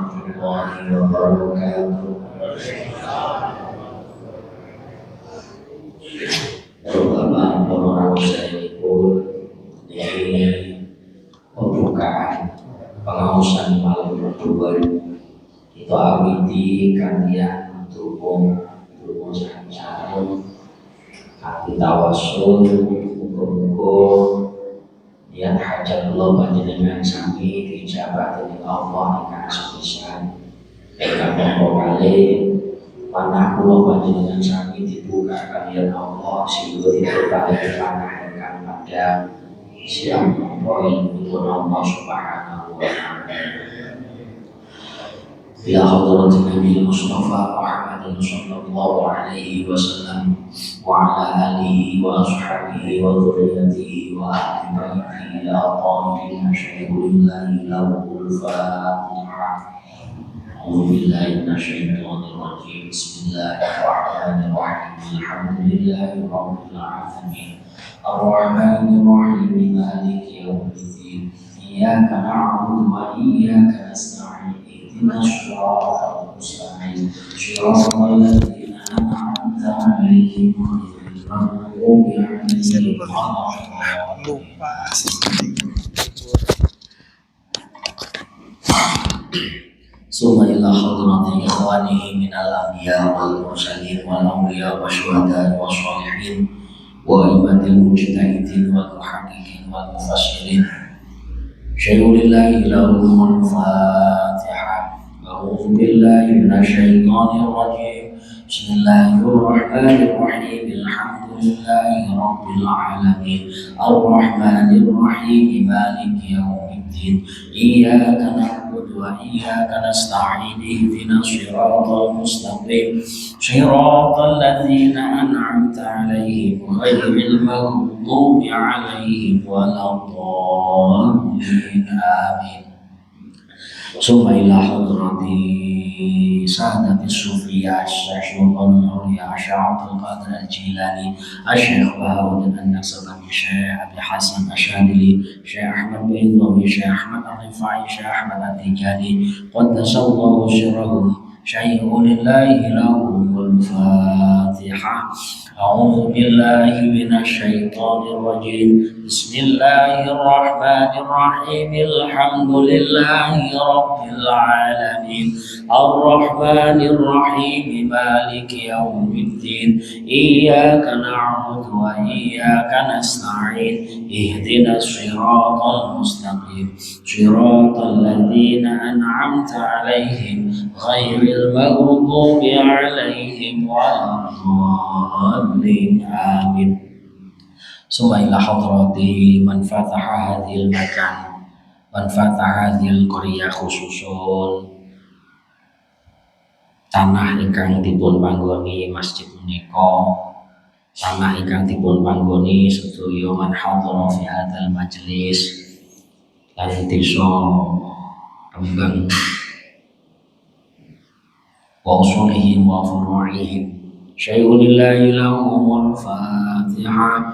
warahmatullahi wabarakatuh. Terutama para usahaipun ini pembukaan pengawasan malam Oktober itu awiti kalian dukung sahabat-sahabat hati tawasul muga-muga niat hajat kula panjenengan sami dijabah dening Allah ingkang sepisan ingkang maha kalih panah kula panjenengan sami dibuka kalian Allah sehingga tidak balik panah ingkang padang siang ilmu Allah subhanahu wa ta'ala. إلى حضرة النبي المصطفى محمد صلى الله عليه وسلم وعلى آله وأصحابه وذريته وأهل بيته الطاهرين شهدوا لله له الفاتحة. أعوذ بالله من الشيطان الرجيم بسم الله الرحمن الرحيم الحمد لله رب العالمين الرحمن الرحيم مالك يوم الدين إياك نعبد وإياك نستعين اهدنا الصراط المستقيم صراط الذين أنعمت عليهم غير المغضوب عليهم ثم إلى حضرة إخوانه من الأنبياء والمرسلين والأولياء والشهداء والصالحين وأئمة المجتهدين والمحققين والمفسرين شهدوا لله لهم الفاتحة. أعوذ بالله من الشيطان الرجيم بسم الله الرحمن الرحيم الحمد لله رب العالمين الرحمن الرحيم مالك يوم الدين إياك نعبد وإياك نستعين اهدنا الصراط المستقيم صراط الذين أنعمت عليهم غير المغضوب عليهم ولا الضالين آمين. ثم إلى حضرة سادة الصوفية الشيخ سلطان الأولياء الشيخ عبد القادر الجيلاني الشيخ بهاء النكسباني الشيخ أبي حسن الشاذلي الشيخ أحمد بيضاوي الشيخ أحمد الرفاعي الشيخ أحمد التجاني قدس الله سرهم شيء لله لهم الفاتحة. أعوذ بالله من الشيطان الرجيم بسم الله الرحمن الرحيم الحمد لله رب العالمين الرحمن الرحيم مالك يوم الدين إياك نعبد وإياك نستعين اهدنا الصراط المستقيم صراط الذين أنعمت عليهم غير المغضوب عليهم ولا الضالين آمين. ثم إلى حضرة من فتح هذه المكان من فتح هذه القرية خصوصا tanah ingkang dipun panggoni masjid menika, tanah ingkang dipun panggoni sedaya man hadhara fi hadzal majlis lan desa Rembang wa usulihim wa furu'ihim syai'un lillahi lahumul fatihah.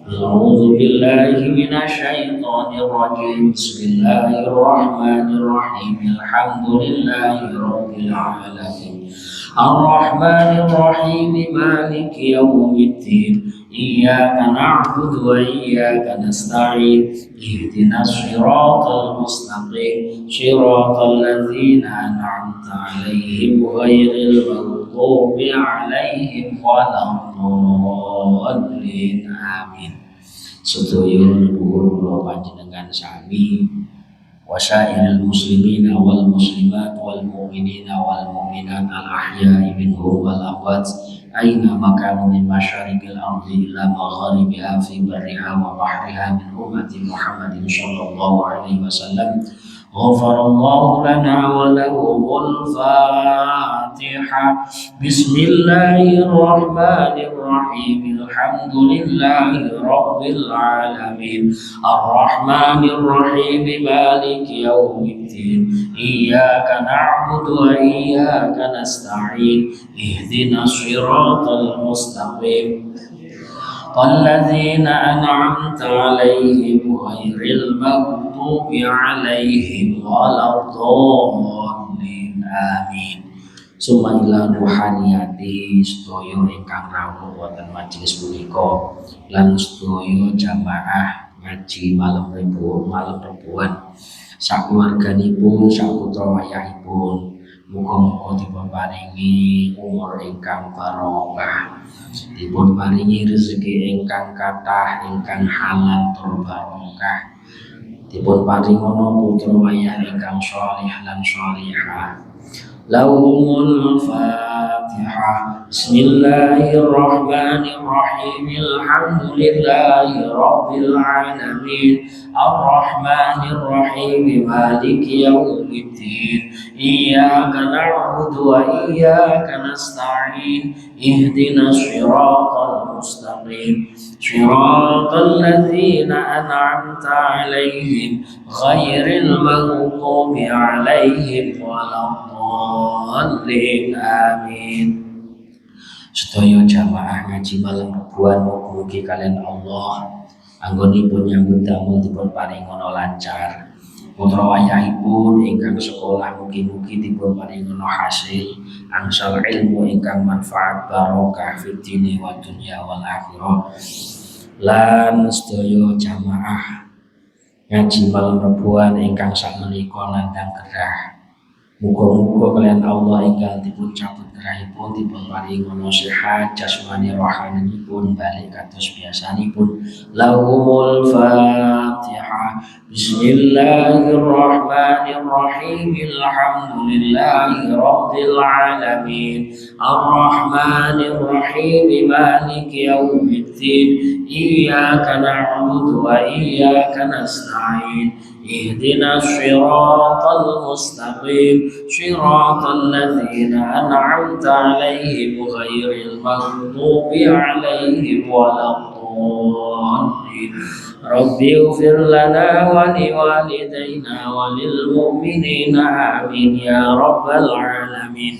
A'udzu billahi minasy syaithanir rajim. Bismillahirrahmanirrahim. Alhamdulillahi rabbil alamin. Ar-Rahmanir Rahim Maliki yaumiddin. Iyyaka na'budu wa iyyaka nasta'in. Ihdinas siratal mustaqim. Siratal ladzina an'amta 'alaihim ghairil maghdubi 'alaihim waladdallin. Amin. Sedaya leluhur kula panjenengan sami wasairil muslimina wal muslimat wal mu'minina wal mu'minat al ahya'i minhum wal amwat aina makanu min masyariqil ardi ila magharibiha fi barriha wa bahriha min ummati Muhammadin sallallahu alaihi wasallam. Ghafarallahu lana wa lahumul Fatihah. Bismillahirrahmanirrahim. Alhamdulillahi rabbil alamin. Ar-Rahmanir Rahim. Maliki yaumiddin. Iyyaka na'budu wa iyyaka nasta'in. Ihdinas siratal mustaqim. الذين أنعمت عليهم غير المغضوب عليهم ولا الضالين amin. Summa ila ruhaniyati sedaya ingkang rawuh wonten majelis punika lan sedaya jamaah ngaji malam rebuan sakeluarganipun saputra wayahipun muga-muga dipun paringi umur ingkang barokah, dipun paringi rezeki ingkang kathah ingkang halal tur barokah, dipun paringono putra wayah ingkang sholih lan sholihah. Lahumul Fatihah. Bismillahirrahmanirrahim. Alhamdulillahi rabbil alamin. Ar-Rahmanir-Rahim. Maliki yaumiddin. Iyyaka na'budu wa iyyaka nasta'in. Ihdinas siratal mustaqim. Siratal ladzina an'amta 'alaihim ghairil maghdubi 'alaihim waladdallin. Amin. Sedaya jamaah ngaji malam rebuan mugi-mugi kalian Allah anggonipun nyambut damel dipun paringono lancar. Putra wayahipun ingkang sekolah mugi-mugi dipun paringono hasil angsal ilmu ingkang manfaat barokah fid dini wa dunya wal akhirah. Lan sedaya jamaah ngaji malam rebuan ingkang sakmenika nandhang gerah. Muga-muga kalian Allah ingkang dipun cabut gerahipun dipun paringono sehat jasmani rohanipun balik kados biasanipun. Lahumul Fatihah. Bismillahirrahmanirrahim. Alhamdulillahi rabbil alamin. Ar-Rahmanir-Rahim. Maliki yaumiddin. Iyyaka na'budu wa iyyaka nasta'in. Ihdinas siratal mustaqim. Siratal ladzina an'amta 'alaihim ghairil maghdubi 'alaihim waladdallin. Rabbi ighfir lana wa liwalidayna wa lil mu'minina amin ya rabbal alamin.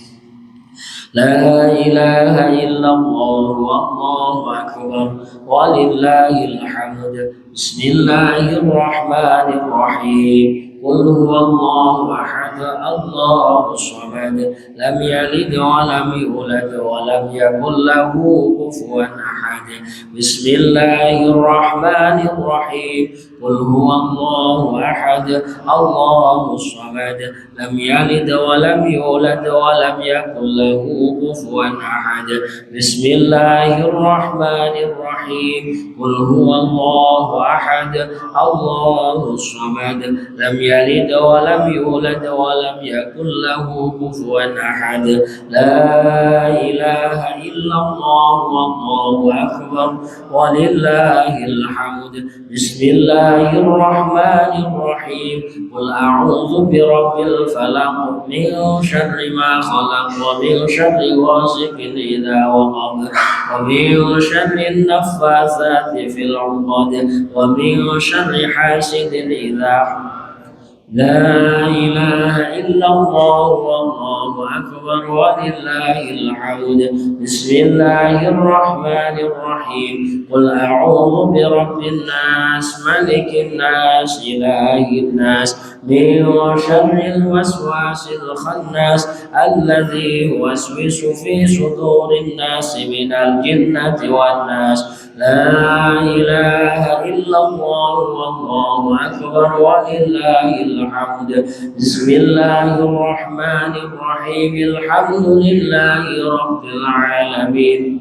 La ilaha illallah wallahu akbar walillahil hamd. Bismillahirrahmanirrahim. Qul huwallahu ahad Allahus samad lam yalid wa lam yulad wa lam yakul lahu kufuwan ahad. Bismillahirrahmanirrahim. Qul huwallahu ahad Allahus samad lam yalid wa lam yulad wa lam yakul lahu kufuwan ahad. Bismillahirrahmanirrahim. Qul huwallahu ahad Allahus samad lam yalid wa lam yulad wa lam yakul lahu kufuwan ahad. La ilaha illallah wallahu akbar walillahil hamd. Bismillahirrahmanirrahim. Qul a'udzu birabbil falaq min syarri ma khalaq wa min syarri ghasiqin idza waqab wa min syarri naffatsati fil 'uqad wa min syarri hasidin idza. La ilaha illallah wallahu akbar walillahil hamd. Bismillahirrahmanirrahim. Qul a'udzu birabbin nas malikin nas ilahin nas min syarril waswasil khannas alladzi yuwaswisu fi sudurin nas minal jinnati wan nas. La ilaha illallah wallahu akbar walillahil hamd. Bismillahirrahmanirrahim. Alhamdulillahi rabbil alamin.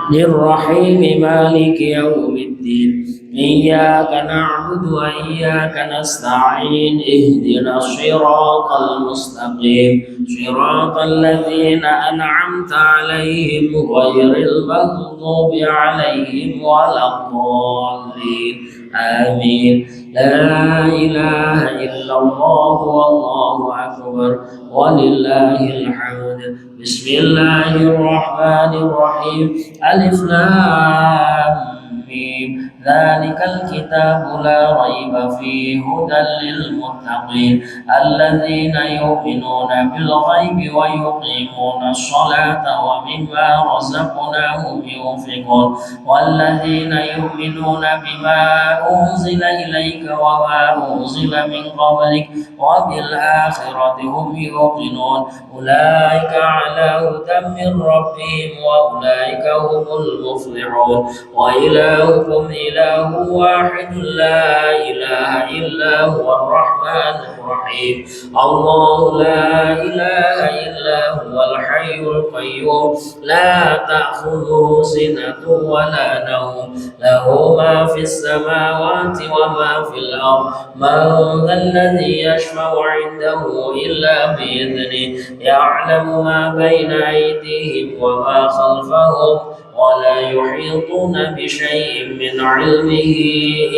Nirrahim maliki yaumiddin. Iyyaka na'budu wa iyyaka nasta'in. Ihdinas siratal mustaqim. Siratal ladzina an'amta 'alaihim ghairil maghdubi 'alaihim waladdallin. Amin. La ilaha illallah wallahu akbar walillahil hamd. Bismillahirrahmanirrahim. Alif lam mim. ذلك الكتاب لا ريب فيه هدى للمتقين الذين يؤمنون بالغيب ويقيمون الصلاة ومما رزقناهم ينفقون والذين يؤمنون بما أنزل إليك وما أنزل من قبلك وبالآخرة هم يوقنون أولئك على هدى من ربهم وأولئك هم المفلحون وإلهكم إله واحد لا إله إلا هو الرحمن الرحيم الله لا إله إلا هو الحي القيوم لا تأخذه سنة ولا نوم له ما في السماوات وما في الأرض من ذا الذي يشفع عنده إلا بإذنه يعلم ما بين أيديهم وما خلفهم ولا يحيطون بشيء من علمه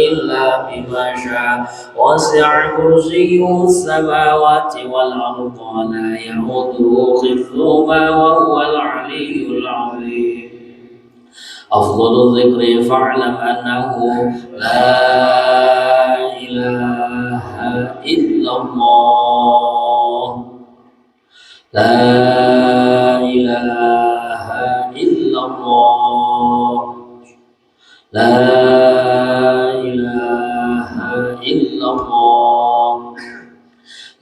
إلا بما شاء وسع كرسيه السماوات والأرض ولا يئوده حفظهما وهو العلي العظيم أفضل الذكر فاعلم أنه لا إله إلا الله لا إله إلا الله لا إله إلا الله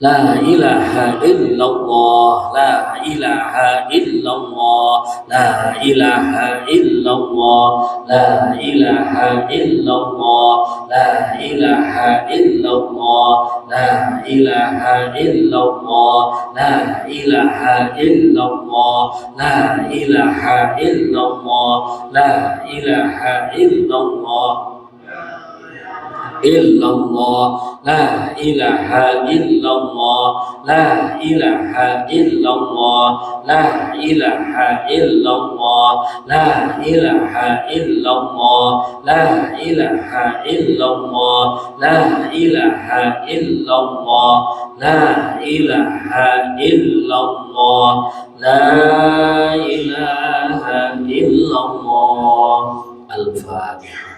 لا إله إلا الله لا إله إلا الله لا إله إلا الله لا إله إلا الله لا إله إلا الله لا إله إلا الله لا إله إلا الله لا إله إلا الله لا إله إلا الله إلا الله لا إله إلا الله لا إله إلا الله لا إله إلا الله لا إله إلا الله لا إله إلا الله لا إله إلا الله لا إله إلا الله لا إله إلا الله الفاتحة.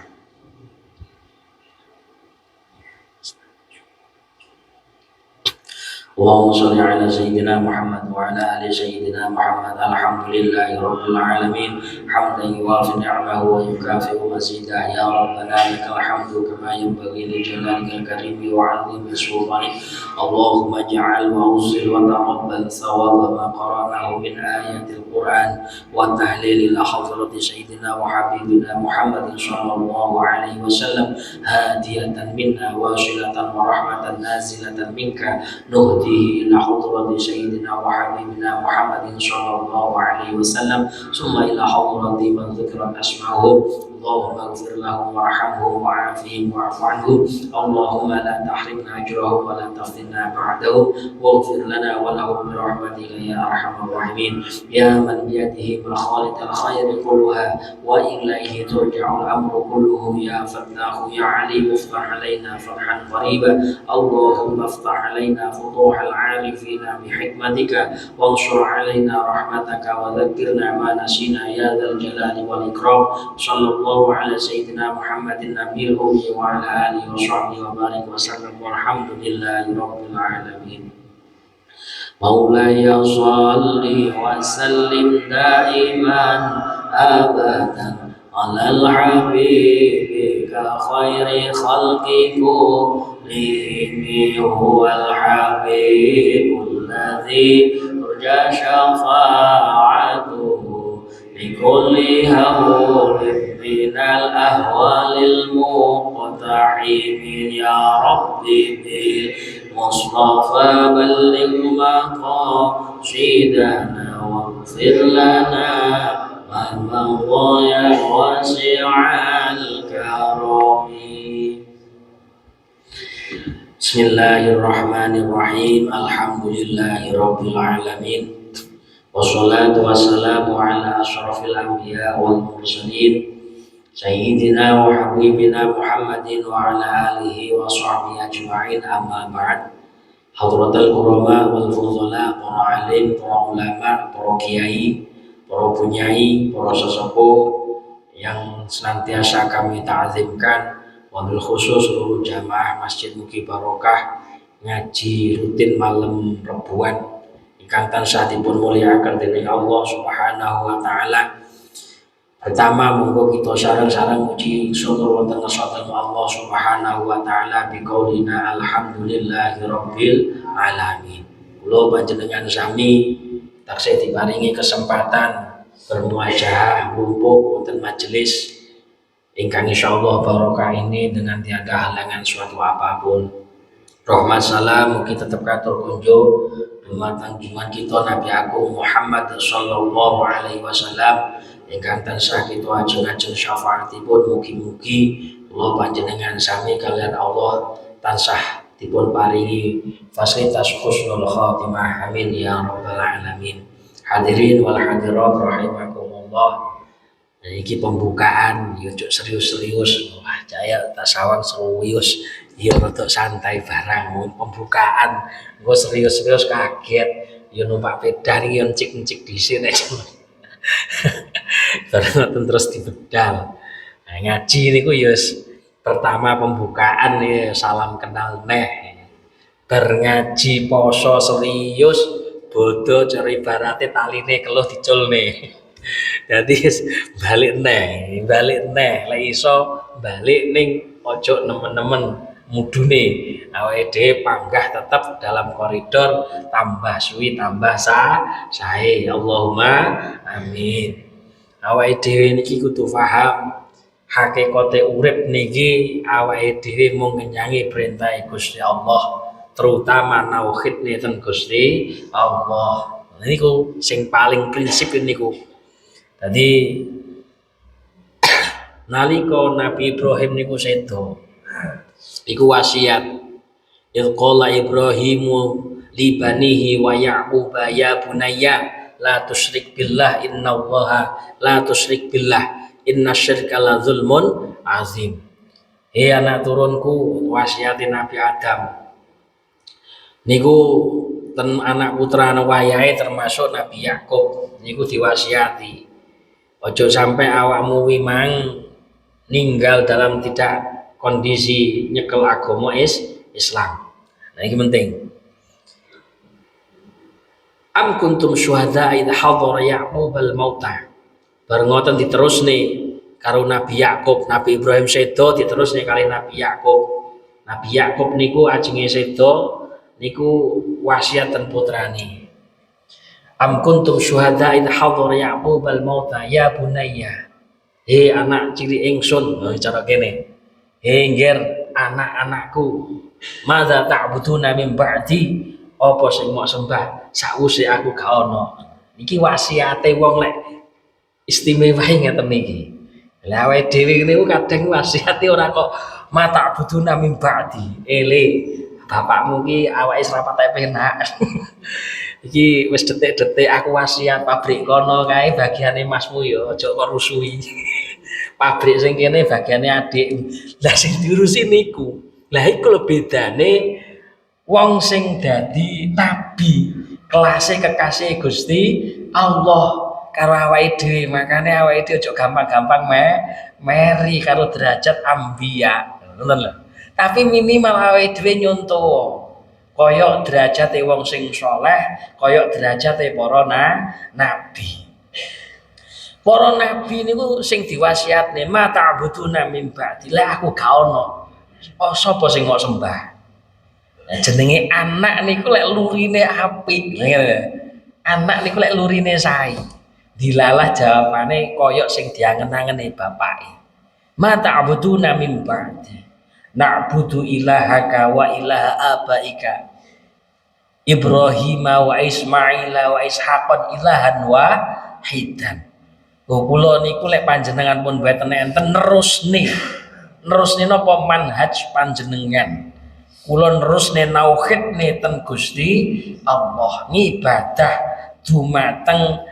اللهم صل على سيدنا محمد وعلى آل سيدنا محمد الحمد لله رب العالمين حمدا يوافي نعمه ويكافئ مزيدا يا ربنا لك الحمد كما ينبغي لجلالك الكريم وعظيم سلطانك اللهم اجعل واوصل وتقبل ثواب ما قرأناه من آيات القرآن والتهليل إلى حضرة سيدنا وحبيبنا محمد صلى الله عليه وسلم هادية منا واصلة ورحمة نازلة منك نهدي إلى حضرة سيدنا وحبيبنا محمد صلى الله عليه وسلم ثم إلى حضرة من ذكرت أسماءه اللهم اغفر لهم وارحمهم وعافهم واعف عنهم اللهم لا تحرمنا أجرهم ولا تفتنا بعدهم واغفر لنا ولهم برحمتك يا أرحم الراحمين يا من بيده مخالط الخير كلها وإليه ترجع الأمر كله يا فتاح يا عليم افتح علينا فتحا قريبا اللهم افتح علينا فتوح العارفين بحكمتك وانشر علينا رحمتك وذكرنا ما نسينا يا ذا الجلال والإكرام صلى الله على سيدنا محمد النبي الأمي وعلى آله وصحبه وبارك وسلم والحمد لله رب العالمين مولاي صل وسلم دائما أبدا على الحبيب كخير خلق كلهم هو الحبيب الذي ترجى شفاعته بكل هول من الأهوال المقتحم يا ربي بالمصطفى بلغ مقاصدنا واغفر لنا ما مضى يا واسع الكرم. بسم الله الرحمن الرحيم الحمد لله رب العالمين والصلاة والسلام على أشرف الأنبياء والمرسلين سيدنا وحبيبنا محمد وعلى آله وصحبه أجمعين أما بعد حضرة الكرماء والفضلاء para alim, para ulama, para kiai, para bunyai, para sesepuh yang senantiasa kami ta'zimkan, wabil khusus seluruh jamaah Masjid Mugi Barokah ngaji rutin malam Rebuan ingkang tansah dipun mulyakaken dening Allah Subhanahu wa taala. Pertama monggo kita sareng-sareng muji syukur wonten ngesotken Allah Subhanahu wa taala biqaulina alhamdulillahirabbil alamin. Kula panjenengan sami taksih diparingi kesempatan bermuajah ngumpul wonten majelis ingkang insyaallah barokah ini dengan tiada halangan suatu apapun. Rahmat salam mugi tetap katur kunjung dumateng junjungan kita Nabi Agung Muhammad sallallahu alaihi wasallam ingkang tansah kita ajeng-ajeng syafaatipun mugi-mugi kula panjenengan sami kalian Allah tansah dipun paringi fasilitas husnul khotimah amin ya rabbal alamin. Hadirin wal hadirat rahimakumullah. Iki pembukaan yo serius-serius. Wah, saya tak sawang serius. Yo rada santai barang pembukaan. Engko serius-serius kaget. Yo numpak pedal iki yo encik-encik dhisik nek. Bareng terus dibedal. Nah, ngaji niku yo pertama pembukaan ya salam kenal neh. Berngaji poso serius bodoh cari ibarate taline keluh diculne. Jadi balik neh lek iso balik ning ojo nemen-nemen mudune awake dhewe panggah tetep dalam koridor tambah suwi tambah sae Allahumma amin. Awake dhewe niki kudu paham hakikate urip niki awake dhewe mung ngenyangi perintah Gusti Allah terutama tauhid neten Gusti Allah. Niku sing paling prinsip niku. Tadi nalika Nabi Ibrahim niku sedo iku wasiat qala Ibrahimu li banihi wa Ya'qub ya bunayya la tusyrik billah innallaha la tusyrik billah innasyirka la zulmun azim. Hei anak turunku, wasiatin Nabi Adam niku ten anak putra wayahe termasuk Nabi Yakub niku diwasiati ojo sampai awakmu wimang ninggal dalam tidak kondisi nyekel agama Islam. Nah ini penting. Am kuntum syuhada idh hadara Ya'qub al-mauta. Bareng ngoten diterusne karo Nabi Yakub, Nabi Ibrahim sedo diterusne kali Nabi Yakub. Nabi Yakub niku ajenge sedo niku wasiatan putrane. Am kuntum syuhada idh hadara Ya'qub al-mauta ya bunayya. Hei anak cilik ingsun, cara kene. Hei ngger anak-anakku, madza ta'buduna min ba'di? Apa sing mau sembah sakwise aku gak ono. Iki wasiate wong lek istimewa ngeten niki. Lah awake dhewe niku kadang wasiate ora kok ma ta'buduna min ba'di. Ele bapakmu ki awake wis rapat penak. Iki wis detik-detik aku wasiat pabrik kono kae bagiane masmu ya aja kok rusuhi. Pabrik sing kene bagiane adik. Lah sing diurusi niku. Lah iku lho bedane wong sing dadi nabi, kelase kekasih Gusti Allah karo awake dhewe. Makane awake dhewe aja gampang-gampang meri karo derajat ambiya. Ngoten lho. Tapi minimal awake dhewe nyontoh kaya derajate wong sing saleh, kaya derajate para nabi. Para nabi niku sing diwasiatne ma ta'buduna min ba'di. Lah aku gak ono. Oh sapa sing kok sembah? Nah, jenenge anak niku lek lurine apik. Anak niku lek lurine sae. Dilalah jawabane kaya sing diangen-angene bapake. Ma ta'buduna min ba'di. Na'budu ilahaka wa ilaha abaika Ibrahim wa Ismail wa Ishaqan ilahan wahidan. Kula niku lek panjenengan pun mboten enten nerusne napa manhaj panjenengan. Kula nerusne tauhidne ten Gusti Allah, ngibadah dumateng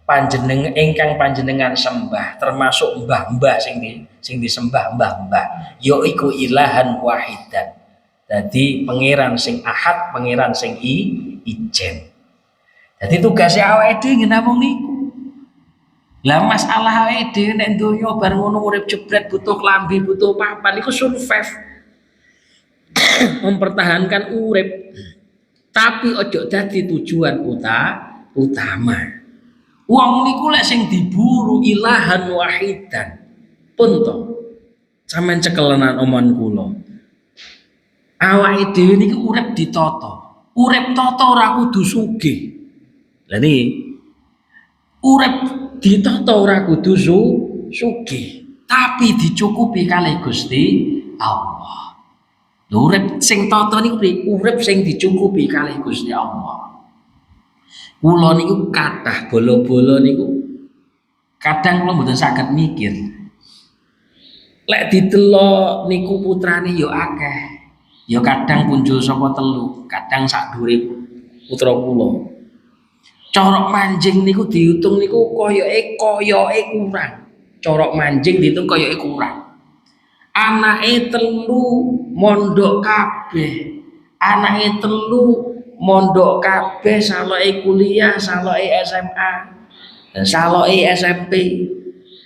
panjenengan ingkang panjenengan sembah, termasuk mbah-mbah sing disembah mbah-mbah, yaiku ilahan wahidan. Dadi pangeran sing ahad, pangeran sing ijen. Dadi tugasnya awake dhewe namung niku. Lah masalah awake dhewe nek donya bar ngono urip jebret butuh klambi, butuh papan iku survive, mempertahankan urip. Tapi ojo dadi tujuan utama. Wong niku lek sing diburu ilahan wahidan. Pun to. Sampeyan cekelenan omongan kula. Awake dhewe niki urip ditata. Urip tata ora kudu sugih. Lah niki urip ditata ora kudu sugih, tapi dicukupi kalih Gusti Allah. Urip sing tata niku urip sing dicukupi kalih Gusti Allah. Kula niku kathah bola-bola niku kadang kula mboten saged mikir. Lek didelok niku putrane ya akeh. Ya kadang punjul saka telu, kadang sak dure putra kula. Corok manjing niku dihitung niku koyoke kurang. Corok manjing dihitung koyoke kurang. Anake telu mondok kabeh. Anake telu mondok kabeh, saloke kuliah, saloke SMA, saloke SMP,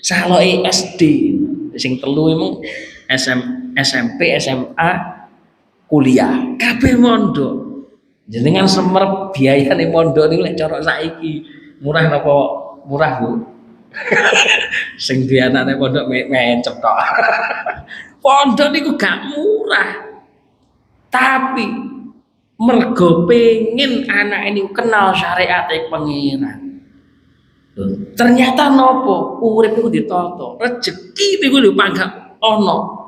saloke SD. Sing telu emang SMP, SMA, kuliah, kabeh mondok. Jenengan semerep biayane mondok niku lek cara saiki murah napa murah, Bu? Sing duwe anake pondok mencep tok. Pondok niku gak murah. Tapi mergo pengin anake niku kenal syariat pengiran. Ternyata nopo urip niku ditata. Rezeki niku lho panggah ana.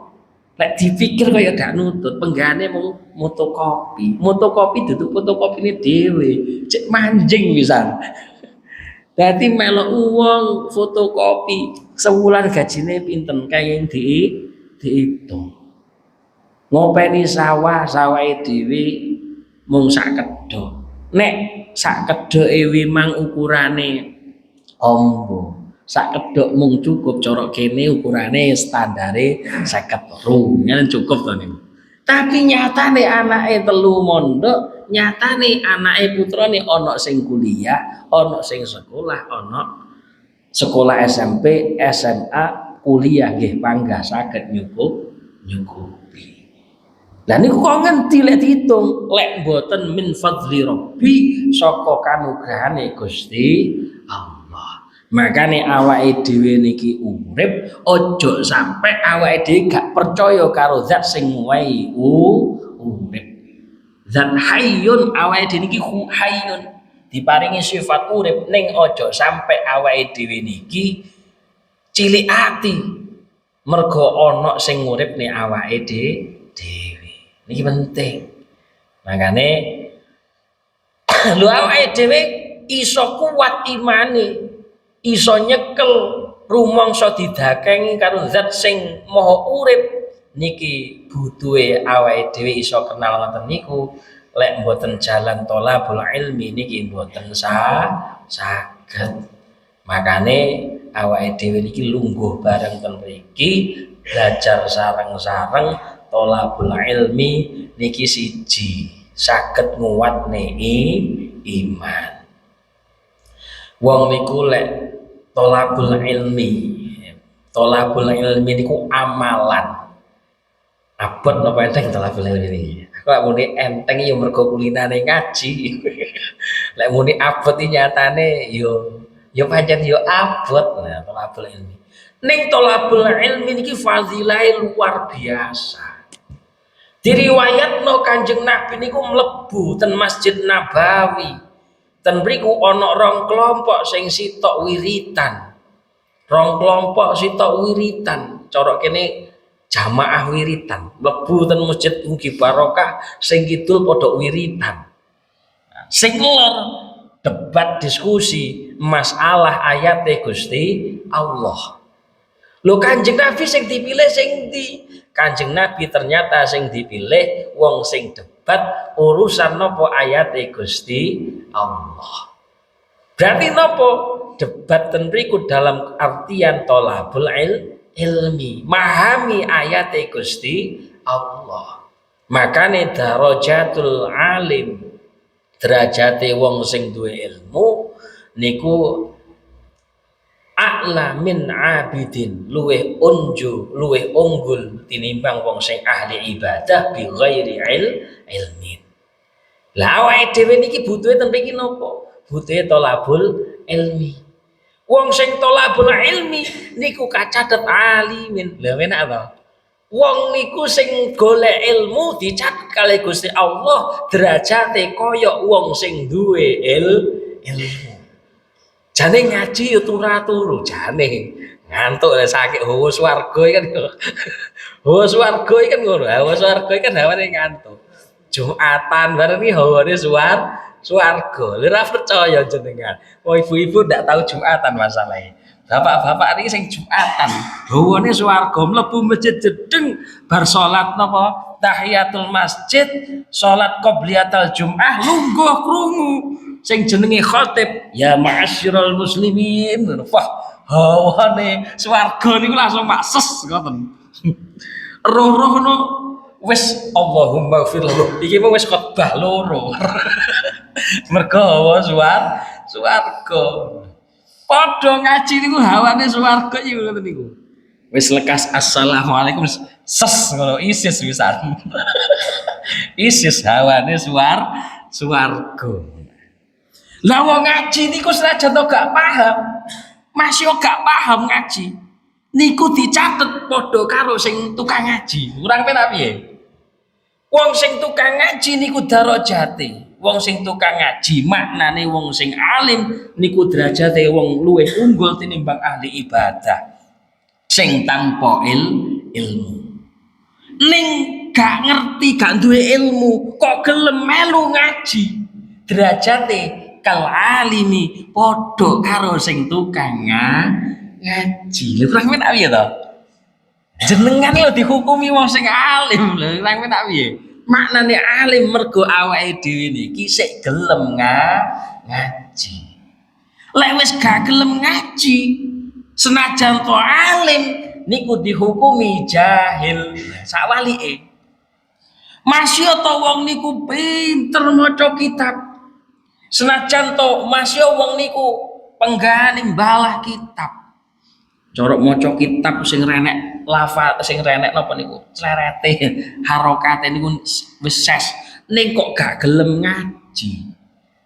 Lek dipikir kaya gak nutut, penggane mau motokopi. Motokopi duduk fotokopine dhewe, cek manjing pisan. Dadi melok uang fotokopi, sewulan gajine pinten kaya diitung. Ngopeni sawahe dhewe mung sak kedhok. Nek sak kedhoke wimang ukurane ombo. Sak kedok mung cukup, corok kene ukurane standare 52, ngene cukup to niku. Tapi nyatane anake telu mondok, nyatane anake putrane ana sing kuliah, ana sing sekolah, ana sekolah SMP, SMA, kuliah nggih panggah saged nyukupi. Lah niku kok ngenti lek diitung, lek mboten min fadli rabbi saka kanugrahane Gusti Allah. Makane awake dhewe niki urip ojo sampai awake dhewe gak percaya karo zat sing nguwahi urip. Zat hayyun, awake dhewe niki hayyun diparingi sifat urip, ning ojo sampai awake dhewe niki cilik ati mergo ana sing nguripne awake dhewe. Niki penting. Makane lho awake dhewe iso kuat imane, iso nyekel rumangsa didakengi karo zat sing maha urip niki butuhe awake dhewe iso kenal ngoten niku. Lek mboten jalan thalabul ilmi niki mboten saged. Makane awake dhewe niki lungguh bareng ten mriki belajar sareng-sareng thalabul ilmi niki siji saged nguatne iman. Wong niku lek thalabul ilmi niku amalan. Abot napa enteng thalabul ilmi niki? Aku lek muni enteng ya mergo kulinane ngaji. Lek muni abot iki nyatane ya pancen ya abot. Nah, thalabul ilmi. Ning thalabul ilmi niki fadilahe luar biasa. Diriwayatno Kanjeng Nabi niku mlebu ten Masjid Nabawi. Ten mriku ana rong kelompok sing sitok wiritan. Rong kelompok sitok wiritan. Cara kene jamaah wiritan. Mlebu ten masjid mugi barokah, sing kidul padha wiritan. Sing lor debat diskusi masalah ayate Gusti Allah. Lho Kanjeng Nabi sing dipilih sing ndi? Kanjeng Nabi ternyata sing dipilih wong sing debat urusan nopo ayate Gusti Allah. Berarti nopo debat ten mriku dalam artian thalabul ilmi, memahami ayate Gusti Allah. Makane darajatul alim, derajate wong sing duwe ilmu niku a'la min abidin, luweh unggul tinimbang wong sing ahli ibadah bi ghairi ilmin. Lah awake dhewe niki butuhe ten mriki napa? Butuhe thalabul ilmi. Wong sing thalabul ilmi niku kacatet alimin. Lha enak apa? Wong niku sing golek ilmu dicatet kali Gusti Allah derajate kaya wong sing duwe ilmu. Jane ngaji yo turu jane. Ngantuk sakit hawa swarga kan. Hawa swarga kan ngono. Hawa swarga kan hawane ngantuk. Jumatan bareng iki hawane swarga. Lha ora percaya jenengan. Wong ibu-ibu ndak tahu Jumatan masalahnya. Bapak-bapak niki sing Jumatan, hawane swarga mlebu masjid jedeng bar salat napa? Tahiyatul masjid, salat qobliyatul Jum'ah lungguh krungu sing jenenge khatib ya ma'asyiral muslimin. Wah, hawane swarga niku langsung makses ngoten. Roh-roh ngono wis Allahumma ighfir lahu. Iki mung wis khotbah loro. Mergo hawa swarga. Padha ngaji niku hawane swarga iki ngoten niku. Wis lekas assalamualaikum ses ngono isis wisan. Isis hawane swarga. Lah wong ngaji niku senajan to gak paham, masih gak paham ngaji. Niku dicatet padha karo sing tukang ngaji. Kurang penak piye? Wong sing tukang ngaji niku darajate. Wong sing tukang ngaji maknane wong sing alim niku derajate wong luwih unggul tinimbang ahli ibadah sing tanpa ilmu. Ning gak ngerti, gak duwe ilmu, kok gelem melu ngaji. Derajate kal alimi padha karo sing tukang ngaji. Lha kurang penak piye to? Jenengan lho dihukumi wong sing alim. Lha kurang penak piye? Maknane alim mergo awake dhewe niki sik gelem ngaji. Lek wis gak gelem ngaji, senajan to alim niku dihukumi jahil. Sawalike. Masya to wong niku pinter maca kitab. Senajan to masya wong niku penggane mbalah kitab. Corok maca kitab sing renek lafal sing renek napa niku clerete harokate niku wis ses ning kok gak gelem ngaji.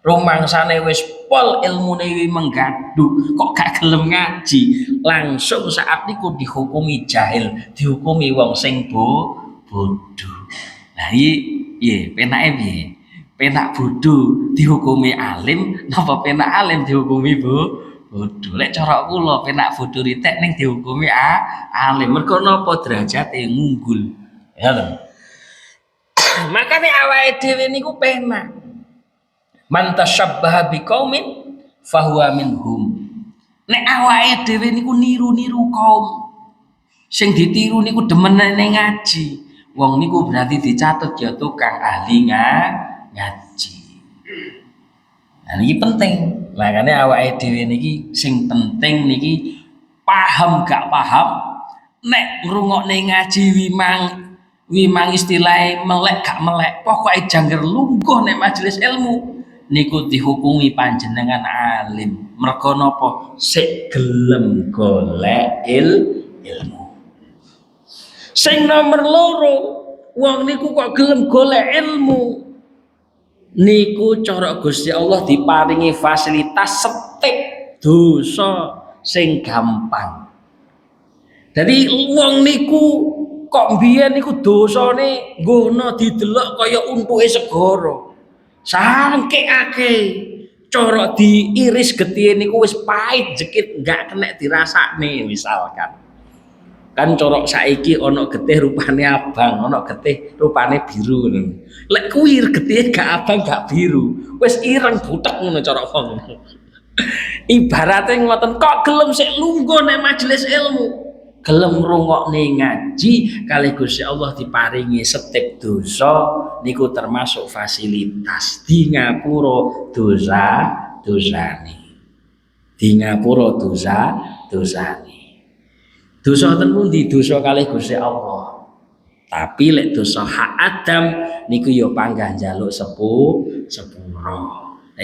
Rumangsane wis pol ilmune menggadu kok gak gelem ngaji, langsung saat niku dihukumi jahil, dihukumi wong sing bodoh. Lah iya penake piye? Penak bodoh dihukumi alim napa penak alim dihukumi bodoh? Lek cara kula penak bodoh ritek ning dihukumi alim. Mergo napa derajate ngunggul. Ya lho. Makane awake dhewe niku penak. Man tasyabbaha biqaumin fahuwa minhum. Nek awake dhewe niku niru-niru kaum sing ditiru niku demene ngaji. Wong niku berarti dicatet ya tukang ahli ngaji. Nah niki penting. Makane awake dhewe niki sing penting niki paham gak paham. Nek ngrungokne ngaji wimang istilahe melek gak melek, pokoke jangger lungguh nek majelis ilmu niku dihukumi panjenengan alim. Mergo napa? Sik gelem golek ilmu. Sing nomor loro, wong niku kok gelem golek ilmu. Niku cara Gusti Allah diparingi fasilitas setip dosa sing gampang. Jadi wong niku kok mbiyen niku dosane nggono didelok kaya untuke segara. Saking akeh cara diiris getih niku wis pahit jekit gak kena dirasakne misalkan. Kan cara saiki ana getih rupane abang, ana getih rupane biru ngono. Lek kuwi getih gak abang gak biru, wis ireng butek ngono cara wong. Ibarate ngoten kok gelem sik lungguh nek majelis ilmu. Gelem ngrungokne ngaji kali Gusti Allah diparingi setip dosa niku termasuk fasilitas di ngapura dosane. Di ngapura dosane. Dosa ten pundi? Dosa kalih Gusti Allah. Tapi lek dosa hak Adam niku ya panggah njaluk sepuro.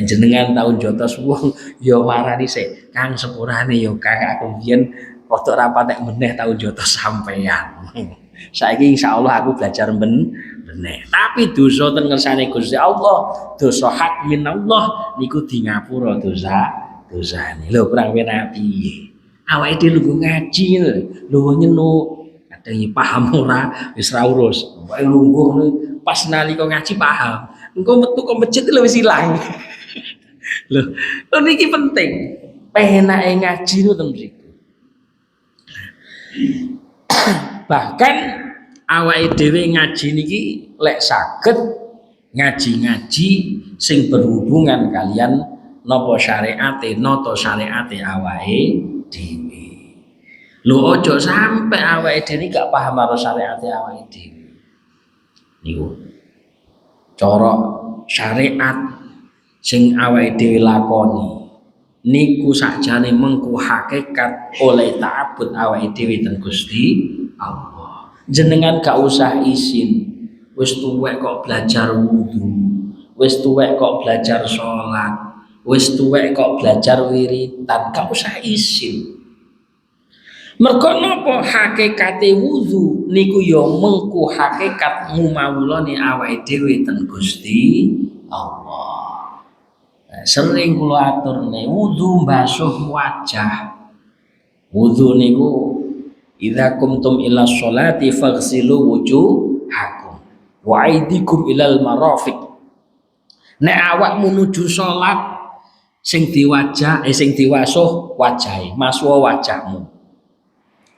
Jenengan tahun jotos wong ya marani sik, Kang sepurane ya Kang aku biyen rada ra patek meneh tahun jotos sampean. Saiki insyaallah aku belajar meneh. Tapi dosa ten ngersane Gusti Allah, dosa hak minallah niku di ngapura dosane. Lho kurang penak piye? Awake dhewe lungguh ngaji lho, lungguh nyeluk, kadang paham ora wis ra urus. Pokoke lungguh pas nalika ngaji paham. Engko metu ke masjid lho wis ilang. Lho niki penting. Penake ngaji niku ten mriku. Bahkan awake dhewe ngaji niki lek saged ngaji-ngaji sing berhubungan kalian napa syariate nata syariate awake dhewe. Lho aja sampe awake dhewe gak paham karo syariate awake dhewe. Niku cara syariat sing awake dhewe lakoni niku sakjane mengku hakikat oleh ta'abbud awake dhewe ten Gusti Allah. Jenengan gak usah izin, wis tuwek kok belajar wudu, wis tuwek kok belajar sholat, wis tuwek kok belajar wiritan, gak usah izin. Mergo napa hakikate wudu niku ya mengku hakikat mumawulane awake dhewe ten Gusti Allah. Sering kula aturne wudu mbasuh wajah. Wudu niku idza kumtum ila sholati faghsilu wujuhakum wa aydikum ilal marafiq. Nek awakmu nuju salat sing diwasuh wajahe, maswa wajahmu.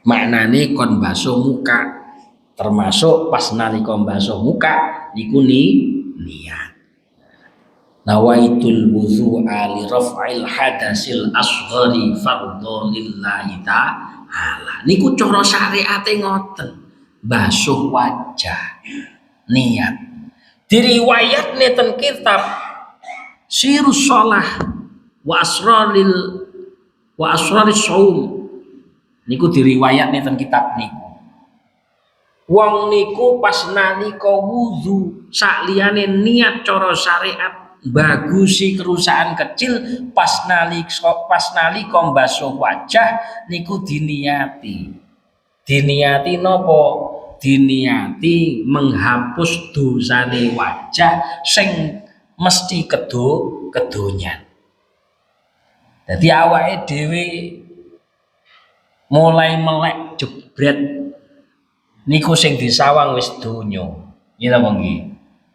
Maknane kon basuh muka, termasuk pas nalika basuh muka niku niat. Nawaitul wudu'a li raf'il hadasil asghari fardhu lillahi ta'ala. Niku cara syariate ngoten. Basuh wajah. Niat. Diriwayatne ten kitab Sirus Shalah wa Asraris Shaum. Niku diriwayatne ten kitab niku. Wong niku pas nalika wudu sakliyane niat cara syariat bagusi kerusakan kecil pas nalika mbasuh wajah niku diniati napa diniati menghapus dosane wajah sing mesti kedonyan. Dadi awake dhewe mulai melek jebret niku sing disawang wis donya. Nggih napa nggih?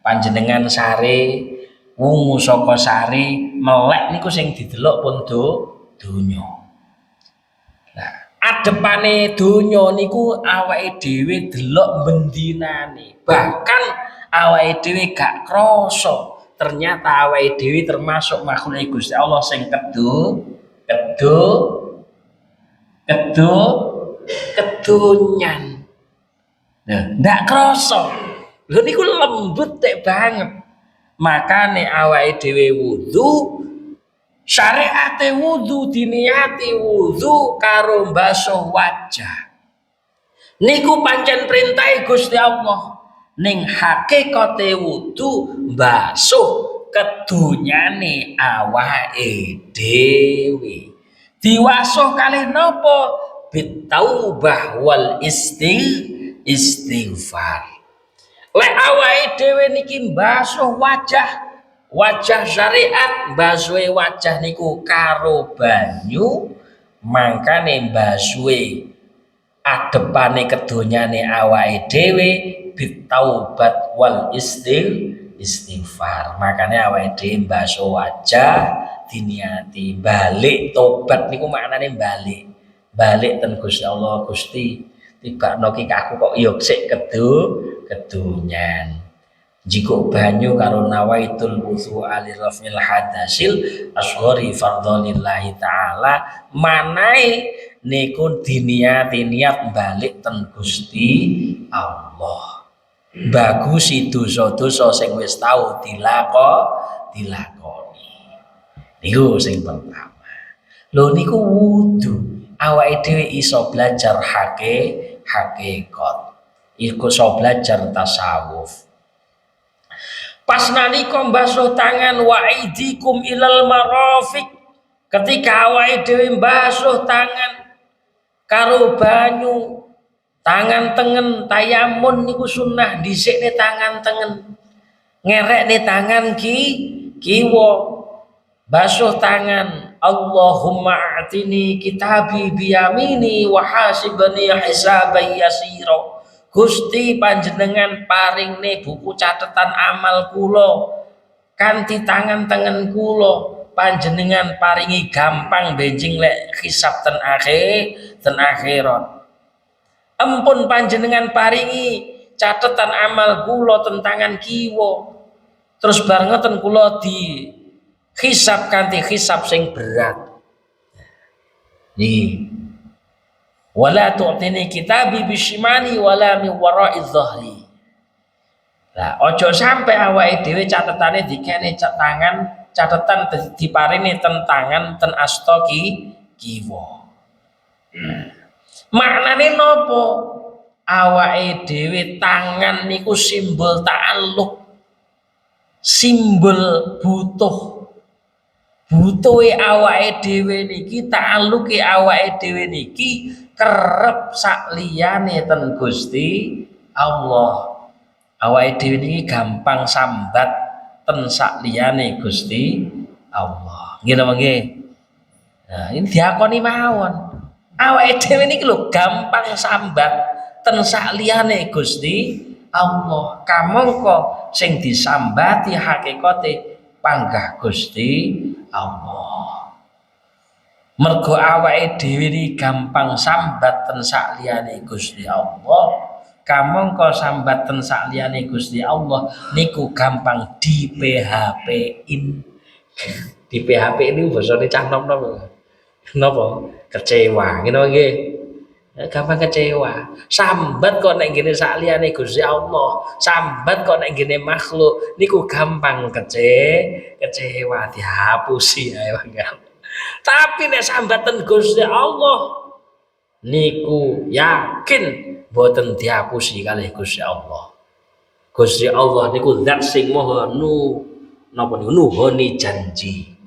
Panjenengan sare wungu saka sare melek niku sing didelok pun donya. Nah, adepane donya niku awake dhewe delok bendinane. Bahkan awake dhewe gak krasa ternyata awake dhewe termasuk makhluk Gusti Allah sing kedonyan. Nah, ndak krasa. Lho niku lembut tek banget. Makane awake dhewe wudu, syariate wudu diniati wudu karo mbasuh wajah. Niku pancen perintah Gusti Allah. Ning hakikate wudu mbasuh kedonyane awake dhewe. Diwasuh kalih napa? Bitaubah wal istighfar. Lek awake dhewe niki mbasuh wajah syariat, mbasuhe wajah niku karo banyu, mangkane mbasuhe adepane kedonyane awake dhewe bitaubat wal istighfar. Makane awake dhewe mbasuh wajah diniati balik tobat niku maknane balik ten Gusti Allah. Gusti tibakno ki aku kok yo sik kedonyan. Jika banyu karo nawaitul wudu ali rafil hadasil asghari fardhonillahi ta'ala manae niku diniati niat balik ten Gusti Allah. Bagusi dosa-dosa sing wis tau dilakoni. Niku sing pertama. Lho niku wudu. Awake dhewe iso belajar hakikat. Iku iso belajar tasawuf. Pas nalika mbasuh tangan wa aidikum ilal marafiq, ketika awake dhewe mbasuh tangan karo banyu, tangan tengen tayamun niku sunnah dhisikne tangan tengen, ngerekne tangan kiwa, basuh tangan. Allahumma a'tini kitabi biyamini wa hasibni hisaban yasira. Gusti panjenengan paringne buku catatan amal kula kanthi tangan tengen kula, panjenengan paringi gampang benjing lek hisab ten akhirat. Ampun panjenengan paringi catatan amal kula ten tangan kiwa, terus bareng ngoten kula di hisab kanthi hisab sing berat. Niki wala tu'tini kitabi bisyimani wala min wara'i dhahri. Lah ojo sampai awake dhewe catetane dikene tangan, catatan diparini ten tangan ten asta kiwa. Maknane napa? Awake dhewe tangan niku simbol ta'alluq, simbol butuhe awake dhewe niki, ta'alluqe awake dhewe niki kerep sak liyane ten Gusti Allah. Awake dhewe niki gampang sambat ten sak liyane Gusti Allah. Nggih napa nggih? Nah, ini diakoni mawon. Awake dhewe niki lho gampang sambat ten sak liyane Gusti Allah. Kamangka sing disambati hakikate panggah Gusti Allah. Mergo awake dhewe iki gampang sambat ten sak liyane Gusti Allah, kamangka sambat ten sak liyane Gusti Allah niku gampang di PHP-in. Di PHP ini basane cah nom-nom. Napa? Kecewa, ngene nggih. Gampang kecewa. Sambat kok nek ngene sak liyane Gusti Allah, sambat kok nek ngene makhluk niku gampang kecewa, dihapusi ae wae. Tapi nek sambatan Gusti Allah niku yakin boten dihapusi kalih Gusti Allah. Gusti Allah niku zat sing maha nuhoni janji.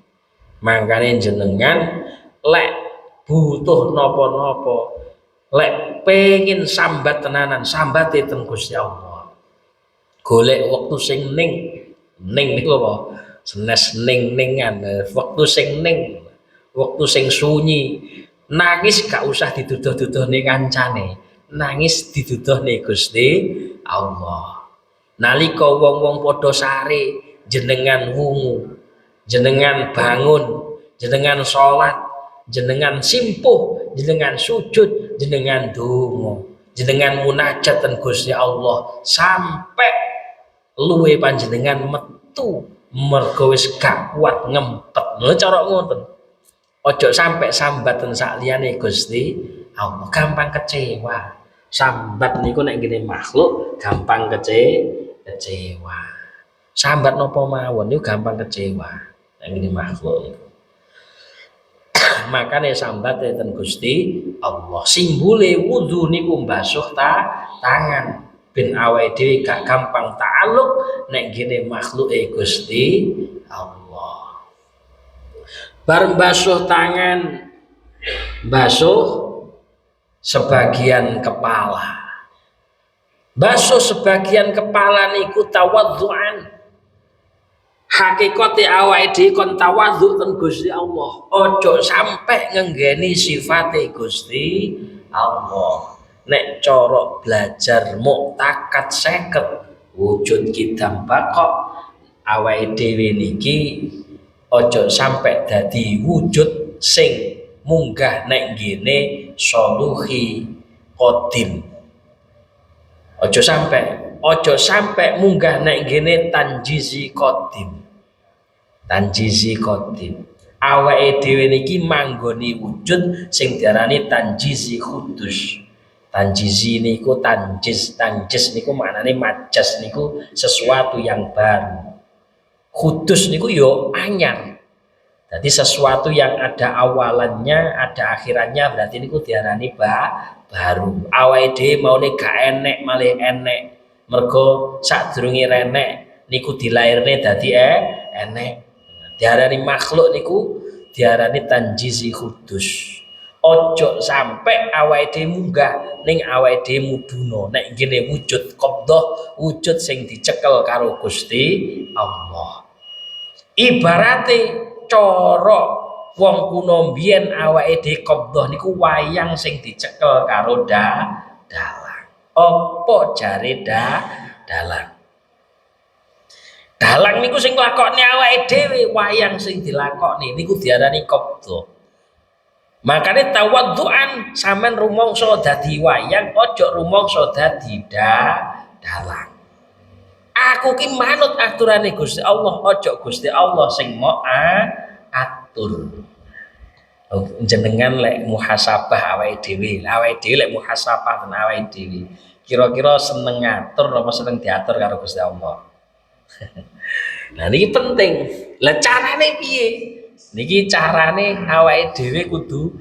Mangkane jenengan lek butuh napa-napa, lek pengin sambat tenanan, sambate ten Gusti Allah. Golek wektu sing ning niku apa? Senes ning-ningan, wektu sing ning, waktu sing sunyi, nangis gak usah diduduh-duduhne kancane, nangis diduduhne Gusti Allah. Nalika wong-wong padha sare, jenengan wungu, jenengan bangun, jenengan salat, jenengan simpuh, jenengan sujud, jenengan donga, jenengan munajat ten Gusti Allah sampai luwe panjenengan metu mergo wis gak kuat ngempet. Lho cara ngoten. Ojo sampai sambatan sak liyane Gusti Allah gampang kecewa. Sambat niku nek ngene makhluk gampang kecewa. Sambat napa mawon niku gampang kecewa nek ngene makhluk niku. Makane sambat ten Gusti Allah. Simbole wudu niku mbasuh tangan ben awake dhewe gak gampang ta'alluq nek ngene makhluke Gusti Allah. Bar basuh tangan, basuh sebagian kepala. Basuh sebagian kepala niku tawadzuan. Hakikate awake dhewe kon tawadzu ten Gusti Allah. Ojo sampai ngenggeni sifate Gusti Allah. Nek cara belajar muktakat 50 wujud kidam bakok awake dhewe niki ojo sampai dadi wujud sing munggah nek ngene soluhi qadim. Ojo sampai munggah nek ngene tanjizi qadim. Tanjizi qadim. Awake dhewe niki manggoni wujud sing diarani tanjizi kudus. Tanjizi niku tanjis niku maknane majas niku sesuatu yang baru. Kudus niku yo anyar. Jadi sesuatu yang ada awalannya, ada akhirannya, berarti niku diarani baru. Awake dhewe maune gak enek malih enek. Mergo sadurunge renek niku dilairne dadi enek. Diarani makhluk niku diarani tanjizi kudus. Ojo sampai awake dhewe munggah ning awake dhewe muduna. Nek ngene wujud qabdah, wujud sing dicekel karo Gusti Allah. Ibarate cara wong kuno mbiyen awake dhewe qabdah niku wayang sing dicekel karo dalang. Apa jare dalang? Dalang niku sing nglakokne awake dhewe, wayang sing dilakokne niku diarani qabdah. Makane tawadduan sampean rumangsa dadi wayang, aja rumangsa dadi dalang. Aku ki manut aturane Gusti Allah, aja Gusti Allah sing mau atur. Jenengan lek muhasabah awake dhewe lek muhasabah ten awake dhewe. Kira-kira seneng ngatur apa seneng diatur karo Gusti Allah? Nah niki penting. Lah carane piye? Niki carane awake dhewe kudu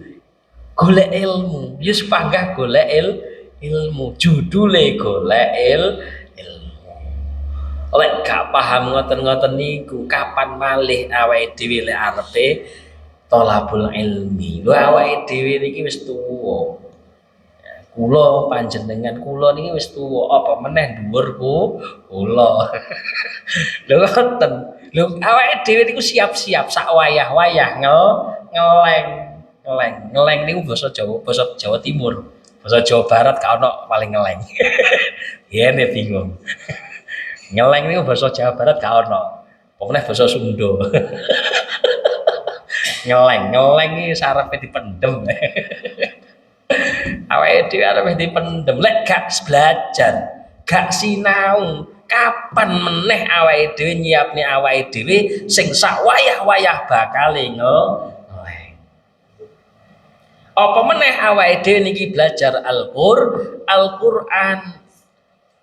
golek ilmu. Yus panggah golek ilmu. Judule golek ilmu. Lek gak paham ngoten-ngoten niku, kapan malih awake dhewe lek arepe thalabul ilmi. Lho awake dhewe niki wis tuwa. Kula panjenengan kula niki wis tuwa, apa meneh dhuwurku kula. Lho ngoten. Lho awake dhewe niku siap-siap sak wayah-wayah ngeleng niku basa Jawa Timur. Basa Jawa Barat gak ono paling ngeleng. Yene bingung. Ngeleng niku basa Jawa Barat gak ono. Pokoknya basa Sunda. Ngeleng iki sarepe dipendem. Awake dhewe arep dipendem lek gak belajar, gak sinau, kapan meneh awake dhewe nyiapne awake dhewe sing sak wayah-wayah bakale ngeleng. Apa meneh awake dhewe niki belajar Al-Qur'an.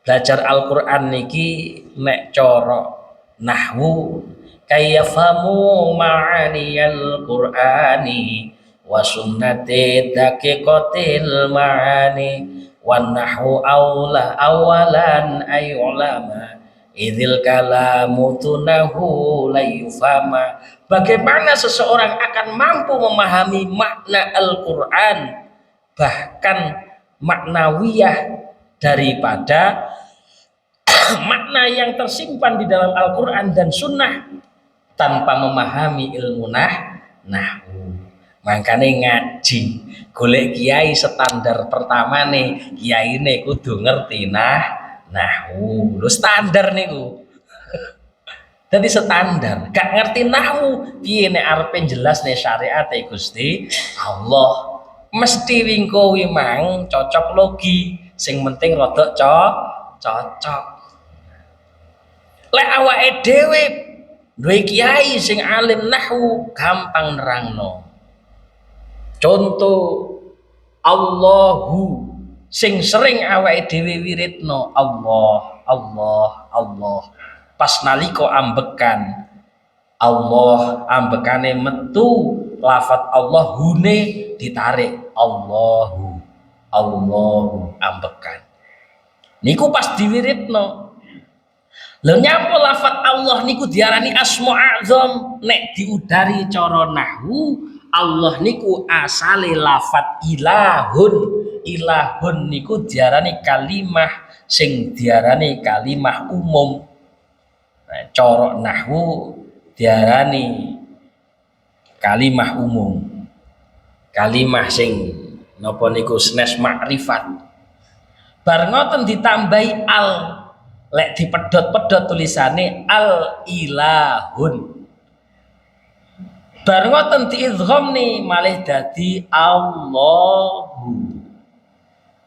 Belajar Al-Qur'an niki nek cara nahwu kayyafamu ma'aniyal Qur'ani wa sunnati daqiqatil ma'ani wan nahwu awalan ay ulama idzil kalamu tunahu la yufama. Bagaimana seseorang akan mampu memahami makna Al-Qur'an, bahkan maknawiyah daripada makna yang tersimpan di dalam Al-Qur'an dan sunnah tanpa memahami ilmu nahwu. Makane ngaji, golek kiai standar pertama nih, kiai nih kudu ngerti nahwu. Lho standar niku. Dadi standar, gak ngerti nahwu, piye nek arepe jelasne syariat Gusti Allah. Mesti wingko mang cocok logi, sing penting rada cocok. Lek awake dhewe duwe kiai sing alim nahwu, gampang nerangno. Contoh Allahu sing sering awake dhewe wiridno Allah. Pas nalika ambekan Allah, ambekane metu lafat Allah hune ditarik Allahu ambekan. Niku pas diwiridno. Lho nyapa lafat Allah niku diarani asma azam. Nek diudari cara nahwu, Allah niku asale lafat ilahun niku diarani kalimah sing diarani kalimah umum. Nah, cara nahwu diarani kalimah umum. Kalimah sing napa niku senes makrifat. Bar ngoten ditambahi al, lek dipedhot-pedhot tulisane al ilahun. Bar ngoten diidgham nih malih dadi Allahu.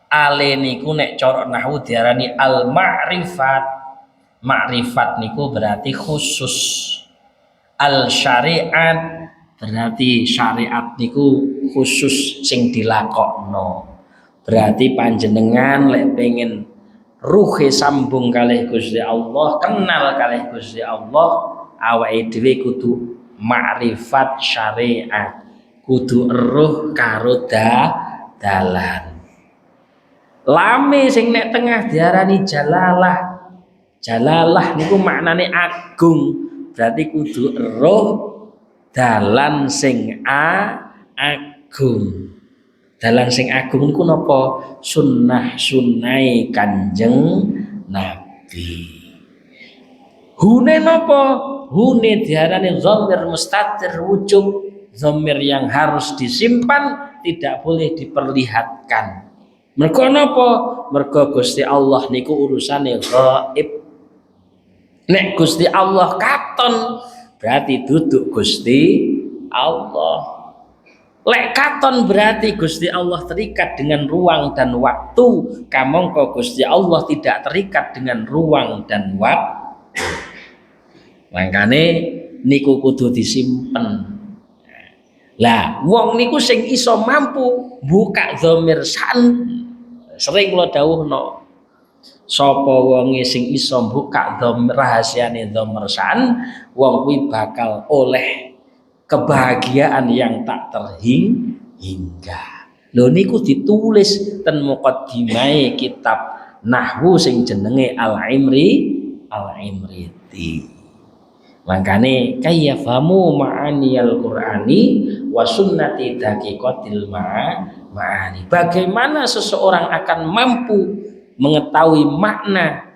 Ale niku nek cara nahwu diarani al ma'rifat. Ma'rifat niku berarti khusus. Al syariat berarti syariat niku khusus sing dilakokno. Berarti panjenengan lek pengen ruhe sambung kalih Gusti Allah, kenal kalih Gusti Allah, awake dhewe kudu makrifat syariat, kudu eruh karo dalan. Lame sing nek tengah diarani jalalah. Jalalah niku maknane agung. Berarti kudu eruh dalan sing agung. Dalan sing agung niku napa? Sunnah-sunnahe Kanjeng Nabi. Hune napa? Hune diarani dhamir mustatir wujub, dhamir yang harus disimpan, tidak boleh diperlihatkan. Mergo napa? Mergo Gusti Allah niku urusane gaib. Nek Gusti Allah katon berarti duduk Gusti Allah. Lek katon berarti Gusti Allah terikat dengan ruang dan waktu. Kamangka Gusti Allah tidak terikat dengan ruang dan waktu. Makane niku kudu disimpen. Lah wong niku sing iso mampu buka dhamir san. Sering kula dawuhno, sapa wonge sing iso buka dhamir rahasiane dhamir san, wong kuwi bakal oleh kebahagiaan yang tak terhingga. Lho niku ditulis ten muqaddimah kitab nahwu sing jenenge Al-Imriti. Makane kayyafamu ma'aniyal Qur'ani wa sunnati daqiqatil ma'ani. Bagaimana seseorang akan mampu mengetahui makna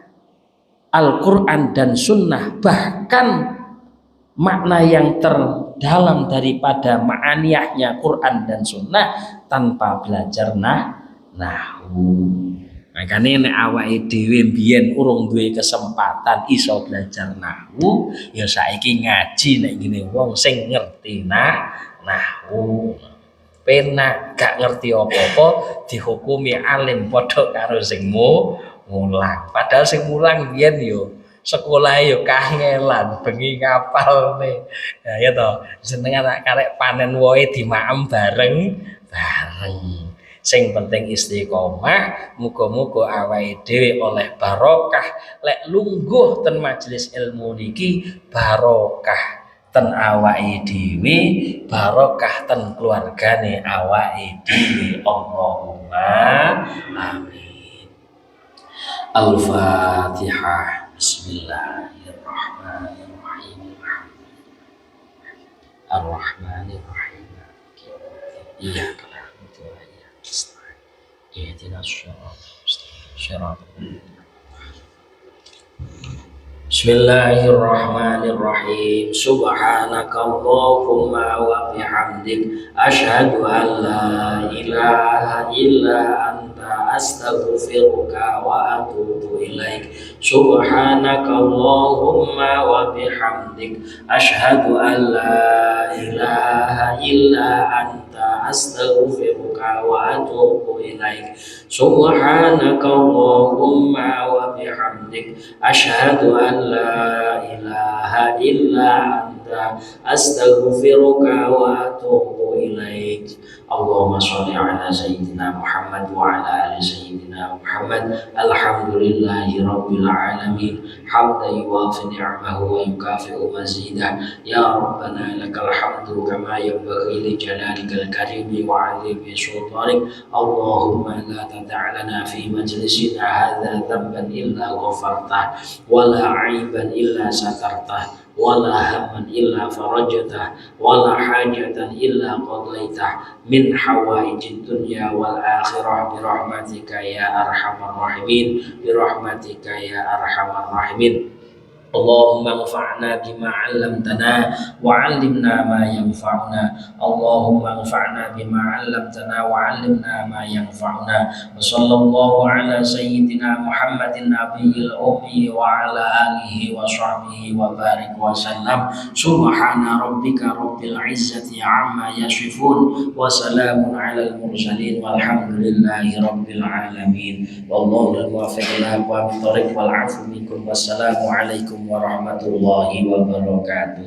Al-Qur'an dan sunnah, bahkan makna yang terdalam daripada ma'aniyahnya Quran dan sunnah tanpa belajar nahwu. Makanya nek awake dhewe biyen urung duwe kesempatan iso belajar nahwu, ya saiki ngaji nek ngene wong sing ngerti nahwu. Penak gak ngerti apa-apa dihukumi alim padha karo sing mulang. Padahal sing mulang biyen yo sekolah yo kangelan bengi ngapalne. Nah ya to, jeneng anak karek panen wohe dimaem bareng. Sing penting istiqomah, muga-muga awake dhewe oleh barokah. Lek lungguh ten majelis ilmu niki barokah ten awake dhewe, barokah ten keluargane awake dhewe. Allahumma amin. Al-Fatihah. Bismillahirrahmanirrahim. Ar-Rahmanirrahim. Iyyaka na'budu wa iyyaka nasta'in. Ihdinas shiratal mustaqim. Bismillahirrahmanirrahim. Subhanakallahumma wa bihamdik asyhadu an la ilaha illa anta astaghfiruka wa atubu ilaik. Subhanakallahumma wa bihamdik asyhadu an la ilaha illa anta astaghfiruka wa atubu ilaik. Subhanakallahumma wa bihamdik asyhadu an la ilaha illa anta astaghfiruka wa atubu ilaik. Allahumma sholli ala sayyidina Muhammad wa ala ali sayyidina Muhammad. Alhamdulillahi rabbil alamin. Hamdan yuwafi ni'amahu wa yukafi'u mazidah. Ya Rabbana lakal hamdu kama yanbaghi li jalalikal karimi wa 'azimi sultanik. Allahumma la tada' lana fi majlisina hadza dhanban illa ghafartah wa la 'aiban illa satartah wala hamman illa farajatah wala hajatan illa qadaitah min hawaijid dunya wal akhirah bi rahmatika ya arhamar rahimin, bi rahmatika ya arhamar rahimin. Allahumma anfa'na bima 'allamtana wa 'allimna ma yanfa'una. Allahumma anfa'na bima 'allamtana wa 'allimna ma yanfa'una. Wa sallallahu ala sayyidina Muhammadin nabiyil ummi wa ala alihi wa sahbihi wa barik wa sallam. Subhana rabbika rabbil izzati 'amma yasifun wa salamun 'alal mursalin walhamdulillahi rabbil alamin. Wallahu al-muwaffiq ila aqwamit thoriq wal 'afwu minkum. Wassalamu alaikum warahmatullahi wabarakatuh.